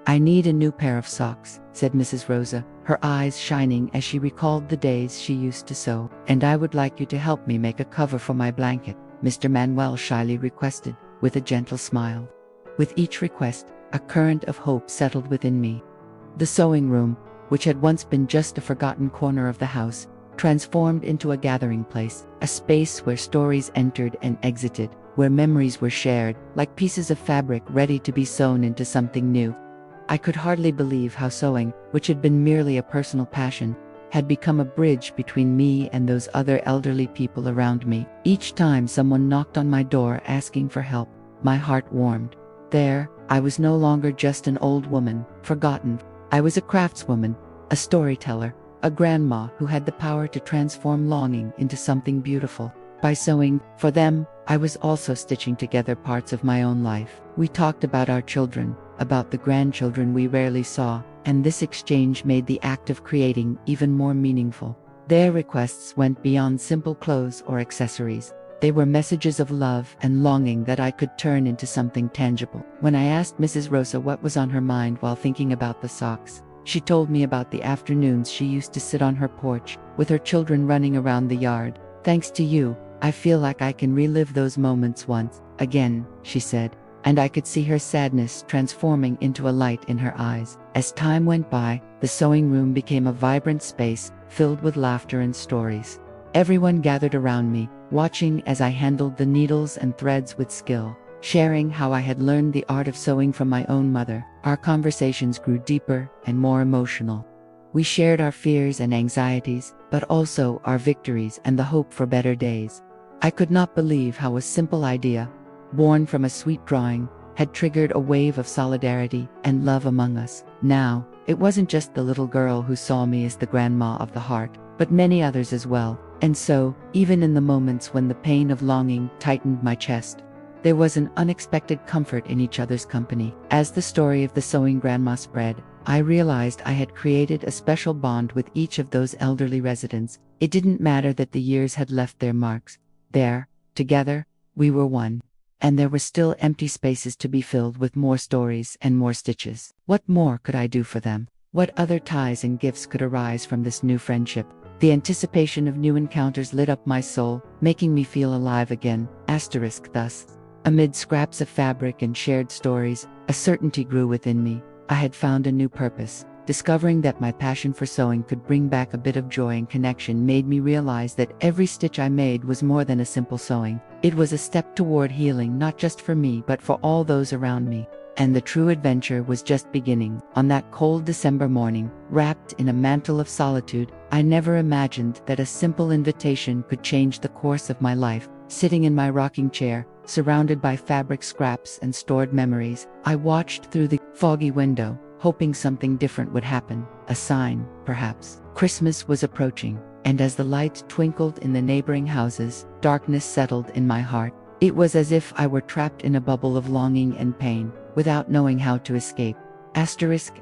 "I need a new pair of socks," said Mrs. Rosa, her eyes shining as she recalled the days she used to sew. "And I would like you to help me make a cover for my blanket," Mr. Manuel shyly requested, with a gentle smile. With each request, a current of hope settled within me. The sewing room, which had once been just a forgotten corner of the house, transformed into a gathering place, a space where stories entered and exited, where memories were shared, like pieces of fabric ready to be sewn into something new. I could hardly believe how sewing, which had been merely a personal passion, had become a bridge between me and those other elderly people around me. Each time someone knocked on my door asking for help, my heart warmed. There, I was no longer just an old woman, forgotten. I was a craftswoman, a storyteller, a grandma who had the power to transform longing into something beautiful. By sewing for them, I was also stitching together parts of my own life. We talked about our children, about the grandchildren we rarely saw, and this exchange made the act of creating even more meaningful. Their requests went beyond simple clothes or accessories. They were messages of love and longing that I could turn into something tangible. When I asked Mrs. Rosa what was on her mind while thinking about the socks, she told me about the afternoons she used to sit on her porch, with her children running around the yard. "Thanks to you, I feel like I can relive those moments once again," she said, and I could see her sadness transforming into a light in her eyes. As time went by, the sewing room became a vibrant space filled with laughter and stories. Everyone gathered around me, watching as I handled the needles and threads with skill, sharing how I had learned the art of sewing from my own mother. Our conversations grew deeper and more emotional. We shared our fears and anxieties, but also our victories and the hope for better days. I could not believe how a simple idea, born from a sweet drawing, had triggered a wave of solidarity and love among us. Now, it wasn't just the little girl who saw me as the grandma of the heart, but many others as well. And so, even in the moments when the pain of longing tightened my chest, there was an unexpected comfort in each other's company. As the story of the sewing grandma spread, I realized I had created a special bond with each of those elderly residents. It didn't matter that the years had left their marks. There, together, we were one. And there were still empty spaces to be filled with more stories and more stitches. What more could I do for them? What other ties and gifts could arise from this new friendship? The anticipation of new encounters lit up my soul, making me feel alive again. Thus, amid scraps of fabric and shared stories, a certainty grew within me. I had found a new purpose. Discovering that my passion for sewing could bring back a bit of joy and connection made me realize that every stitch I made was more than a simple sewing. It was a step toward healing, not just for me but for all those around me. And the true adventure was just beginning. On that cold December morning, wrapped in a mantle of solitude, I never imagined that a simple invitation could change the course of my life. Sitting in my rocking chair, surrounded by fabric scraps and stored memories, I watched through the foggy window, hoping something different would happen. A sign, perhaps. Christmas was approaching, and as the light twinkled in the neighboring houses, darkness settled in my heart. It was as if I were trapped in a bubble of longing and pain, without knowing how to escape. Asterisk.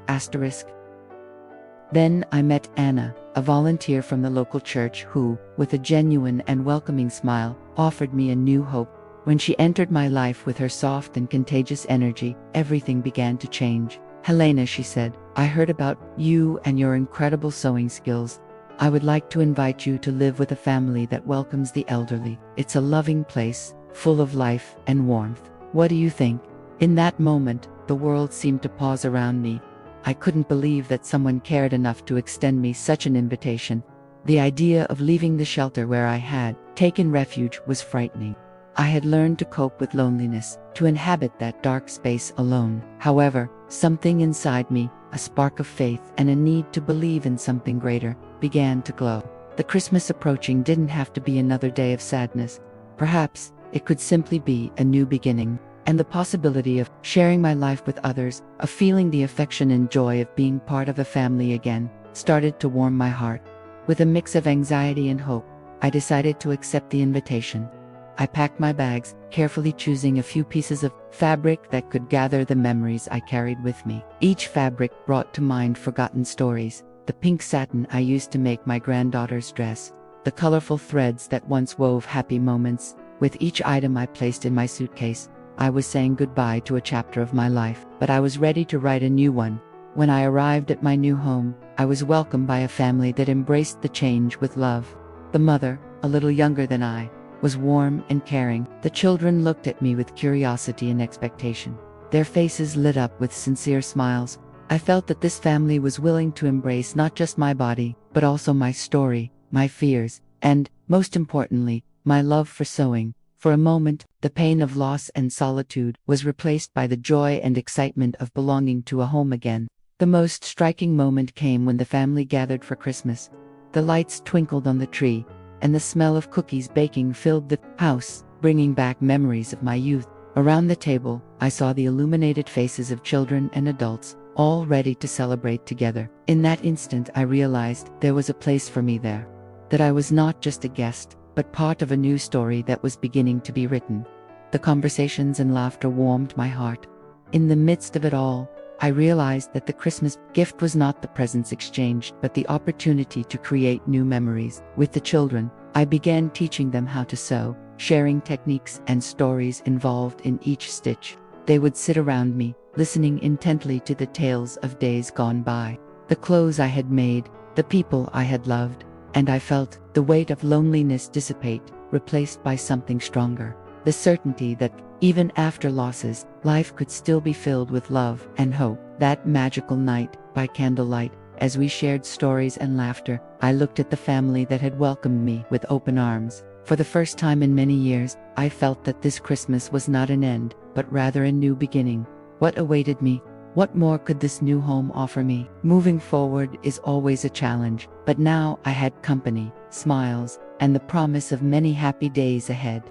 Then I met Anna, a volunteer from the local church who, with a genuine and welcoming smile, offered me a new hope. When she entered my life with her soft and contagious energy, everything began to change. "Helena," she said, "I heard about you and your incredible sewing skills. I would like to invite you to live with a family that welcomes the elderly. It's a loving place, full of life and warmth. What do you think?" In that moment, the world seemed to pause around me. I couldn't believe that someone cared enough to extend me such an invitation. The idea of leaving the shelter where I had taken refuge was frightening. I had learned to cope with loneliness, to inhabit that dark space alone. However, something inside me, a spark of faith and a need to believe in something greater, began to glow. The Christmas approaching didn't have to be another day of sadness. Perhaps it could simply be a new beginning. And the possibility of sharing my life with others, of feeling the affection and joy of being part of a family again, started to warm my heart. With a mix of anxiety and hope, I decided to accept the invitation. I packed my bags, carefully choosing a few pieces of fabric that could gather the memories I carried with me. Each fabric brought to mind forgotten stories: the pink satin I used to make my granddaughter's dress, the colorful threads that once wove happy moments. With each item I placed in my suitcase, I was saying goodbye to a chapter of my life, but I was ready to write a new one. When I arrived at my new home, I was welcomed by a family that embraced the change with love. The mother, a little younger than I, was warm and caring. The children looked at me with curiosity and expectation. Their faces lit up with sincere smiles. I felt that this family was willing to embrace not just my body, but also my story, my fears, and, most importantly, my love for sewing. For a moment, the pain of loss and solitude was replaced by the joy and excitement of belonging to a home again. The most striking moment came when the family gathered for Christmas. The lights twinkled on the tree, and the smell of cookies baking filled the house, bringing back memories of my youth. Around the table, I saw the illuminated faces of children and adults, all ready to celebrate together. In that instant, I realized there was a place for me there. That I was not just a guest, but part of a new story that was beginning to be written. The conversations and laughter warmed my heart. In the midst of it all, I realized that the Christmas gift was not the presents exchanged, but the opportunity to create new memories. With the children, I began teaching them how to sew, sharing techniques and stories involved in each stitch. They would sit around me, listening intently to the tales of days gone by, the clothes I had made, the people I had loved, and I felt the weight of loneliness dissipate, replaced by something stronger. The certainty that, even after losses, life could still be filled with love and hope. That magical night, by candlelight, as we shared stories and laughter, I looked at the family that had welcomed me with open arms. For the first time in many years, I felt that this Christmas was not an end, but rather a new beginning. What awaited me? What more could this new home offer me? Moving forward is always a challenge, but now I had company, smiles, and the promise of many happy days ahead.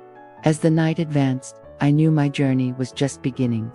As the night advanced, I knew my journey was just beginning.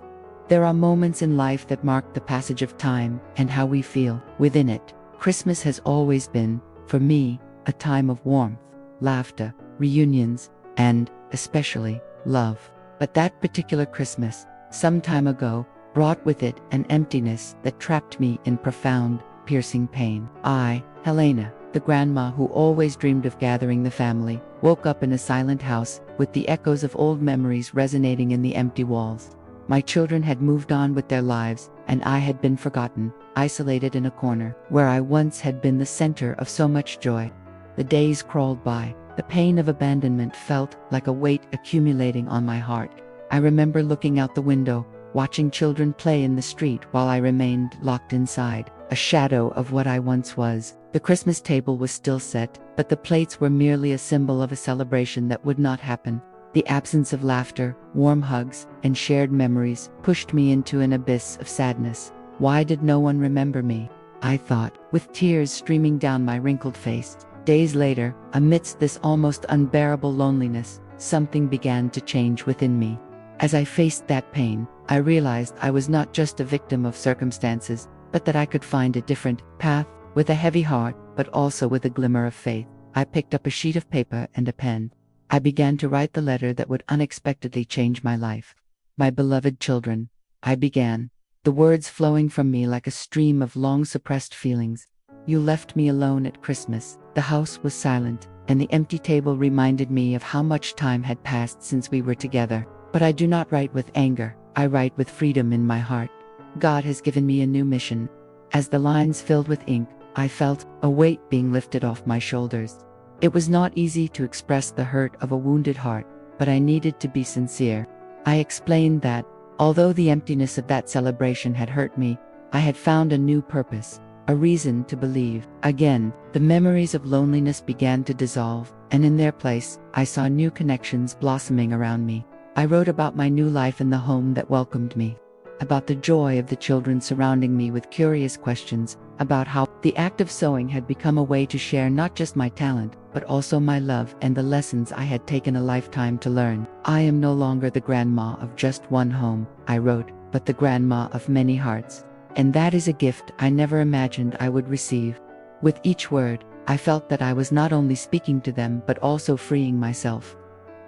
There are moments in life that mark the passage of time and how we feel within it. Christmas has always been, for me, a time of warmth, laughter, reunions, and, especially, love. But that particular Christmas, some time ago, brought with it an emptiness that trapped me in profound, piercing pain. I, Helena, the grandma who always dreamed of gathering the family, woke up in a silent house with the echoes of old memories resonating in the empty walls. My children had moved on with their lives, and I had been forgotten, isolated in a corner, where I once had been the center of so much joy. The days crawled by. The pain of abandonment felt like a weight accumulating on my heart. I remember looking out the window, watching children play in the street while I remained locked inside, a shadow of what I once was. The Christmas table was still set, but the plates were merely a symbol of a celebration that would not happen. The absence of laughter, warm hugs, and shared memories pushed me into an abyss of sadness. Why did no one remember me? I thought, with tears streaming down my wrinkled face. Days later, amidst this almost unbearable loneliness, something began to change within me. As I faced that pain, I realized I was not just a victim of circumstances, but that I could find a different path. With a heavy heart, but also with a glimmer of faith, I picked up a sheet of paper and a pen. I began to write the letter that would unexpectedly change my life. My beloved children, I began, the words flowing from me like a stream of long-suppressed feelings. You left me alone at Christmas. The house was silent, and the empty table reminded me of how much time had passed since we were together. But I do not write with anger, I write with freedom in my heart. God has given me a new mission. As the lines filled with ink, I felt a weight being lifted off my shoulders. It was not easy to express the hurt of a wounded heart, but I needed to be sincere. I explained that, although the emptiness of that celebration had hurt me, I had found a new purpose, a reason to believe. Again, the memories of loneliness began to dissolve, and in their place, I saw new connections blossoming around me. I wrote about my new life in the home that welcomed me, about the joy of the children surrounding me with curious questions, about how the act of sewing had become a way to share not just my talent, but also my love and the lessons I had taken a lifetime to learn. I am no longer the grandma of just one home, I wrote, but the grandma of many hearts. And that is a gift I never imagined I would receive. With each word, I felt that I was not only speaking to them but also freeing myself.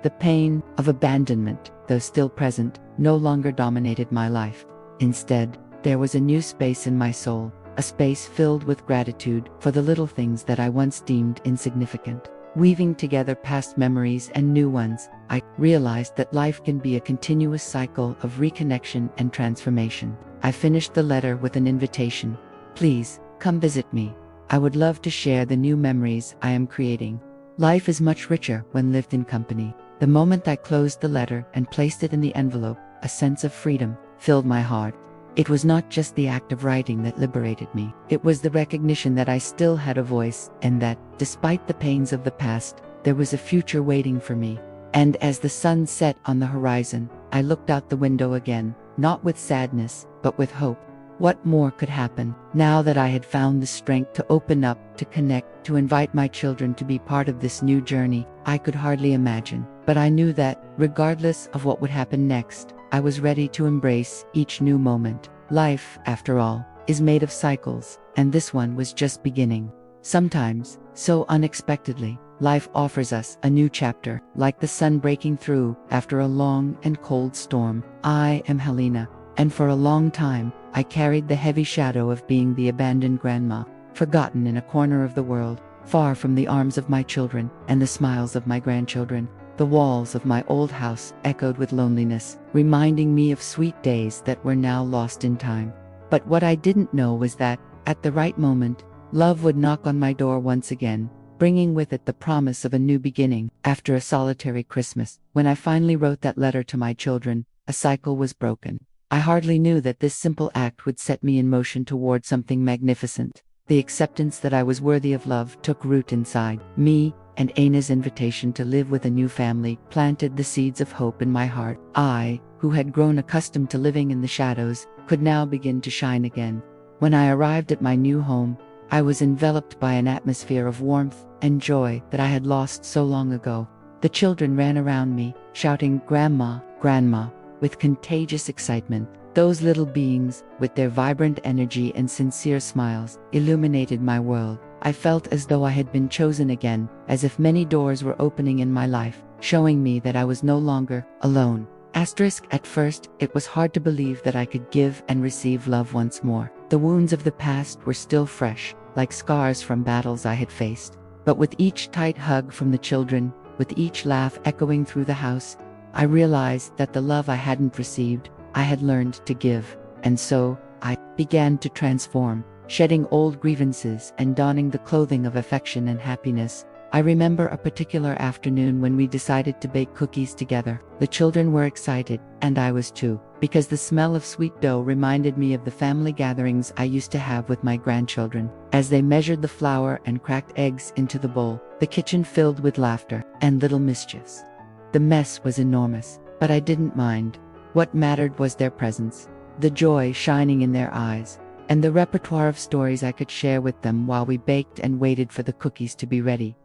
The pain of abandonment, though still present, no longer dominated my life. Instead, there was a new space in my soul, a space filled with gratitude for the little things that I once deemed insignificant. Weaving together past memories and new ones, I realized that life can be a continuous cycle of reconnection and transformation. I finished the letter with an invitation. Please, come visit me. I would love to share the new memories I am creating. Life is much richer when lived in company. The moment I closed the letter and placed it in the envelope, a sense of freedom filled my heart. It was not just the act of writing that liberated me. It was the recognition that I still had a voice, and that, despite the pains of the past, there was a future waiting for me. And as the sun set on the horizon, I looked out the window again, not with sadness, but with hope. What more could happen? Now that I had found the strength to open up, to connect, to invite my children to be part of this new journey, I could hardly imagine. But I knew that, regardless of what would happen next, I was ready to embrace each new moment. Life, after all, is made of cycles, and this one was just beginning. Sometimes, so unexpectedly, life offers us a new chapter, like the sun breaking through after a long and cold storm. I am Helena, and for a long time, I carried the heavy shadow of being the abandoned grandma, forgotten in a corner of the world, far from the arms of my children and the smiles of my grandchildren. The walls of my old house echoed with loneliness, reminding me of sweet days that were now lost in time. But what I didn't know was that, at the right moment, love would knock on my door once again, bringing with it the promise of a new beginning. After a solitary Christmas, when I finally wrote that letter to my children, a cycle was broken. I hardly knew that this simple act would set me in motion toward something magnificent. The acceptance that I was worthy of love took root inside me, and Anna's invitation to live with a new family planted the seeds of hope in my heart. I, who had grown accustomed to living in the shadows, could now begin to shine again. When I arrived at my new home, I was enveloped by an atmosphere of warmth and joy that I had lost so long ago. The children ran around me, shouting, "Grandma, Grandma," with contagious excitement. Those little beings, with their vibrant energy and sincere smiles, illuminated my world. I felt as though I had been chosen again, as if many doors were opening in my life, showing me that I was no longer alone. At first, it was hard to believe that I could give and receive love once more. The wounds of the past were still fresh, like scars from battles I had faced. But with each tight hug from the children, with each laugh echoing through the house, I realized that the love I hadn't received, I had learned to give. And so, I began to transform, shedding old grievances and donning the clothing of affection and happiness. I remember a particular afternoon when we decided to bake cookies together. The children were excited, and I was too, because the smell of sweet dough reminded me of the family gatherings I used to have with my grandchildren. As they measured the flour and cracked eggs into the bowl, the kitchen filled with laughter and little mischiefs. The mess was enormous, but I didn't mind. What mattered was their presence, the joy shining in their eyes, and the repertoire of stories I could share with them while we baked and waited for the cookies to be ready.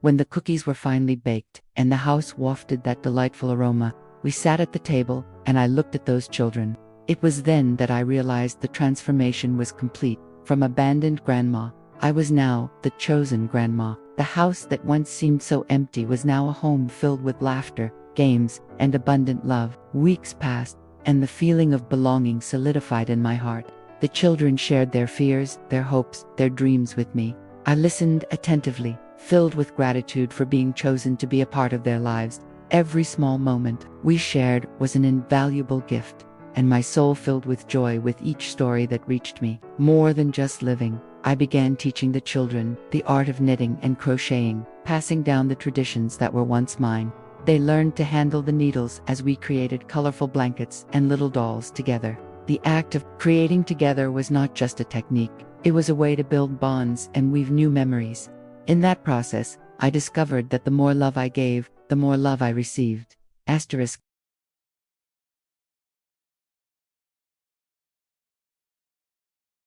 When the cookies were finally baked, and the house wafted that delightful aroma, we sat at the table, and I looked at those children. It was then that I realized the transformation was complete. From abandoned grandma, I was now the chosen grandma. The house that once seemed so empty was now a home filled with laughter, games, and abundant love. Weeks passed, and the feeling of belonging solidified in my heart. The children shared their fears, their hopes, their dreams with me. I listened attentively, filled with gratitude for being chosen to be a part of their lives. Every small moment we shared was an invaluable gift, and my soul filled with joy with each story that reached me. More than just living, I began teaching the children the art of knitting and crocheting, passing down the traditions that were once mine. They learned to handle the needles as we created colorful blankets and little dolls together. The act of creating together was not just a technique. It was a way to build bonds and weave new memories. In that process, I discovered that the more love I gave, the more love I received.